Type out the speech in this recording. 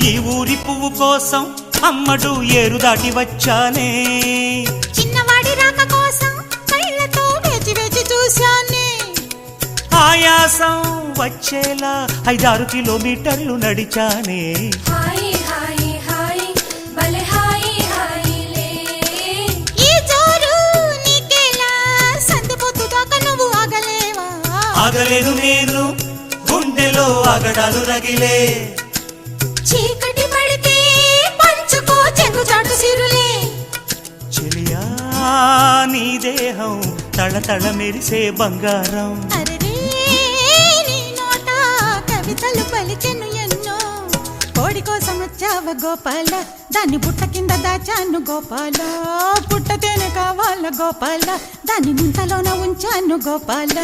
ఈ ఊరి పువ్వు కోసం అమ్మడు ఏరు దాటి వచ్చానే, చిన్నవాడి రాక కోసం కళ్ళతో వేచి వేచి చూశానే, ఆయాసం వచ్చేలా 5-6 కిలోమీటర్లు నడిచానే. హాయి హాయి హాయి భలే హాయి హాయిలే, ఈ జోరు నీకేలా సంధిపోతు దాకా నువ్వు ఆగలేవా? ఆగలేను నేను, గుండెలో ఆగడాలు రగిలే. చీకటి పడితే పంచుకో చెంగు చాటు సిరులే, చెలియా నీ దేహం తళతళ మెరిసే బంగారం. అరెరే నీ నోట కవితలు పలికెను ఎన్నో, కోడి కోసం వచ్చావ గోపాల, దాన్ని బుట్ట కింద దాచాను గోపాల, పుట్ట తేనె కావాల గోపాల, దాన్ని ముంతలోన ఉంచాను గోపాల.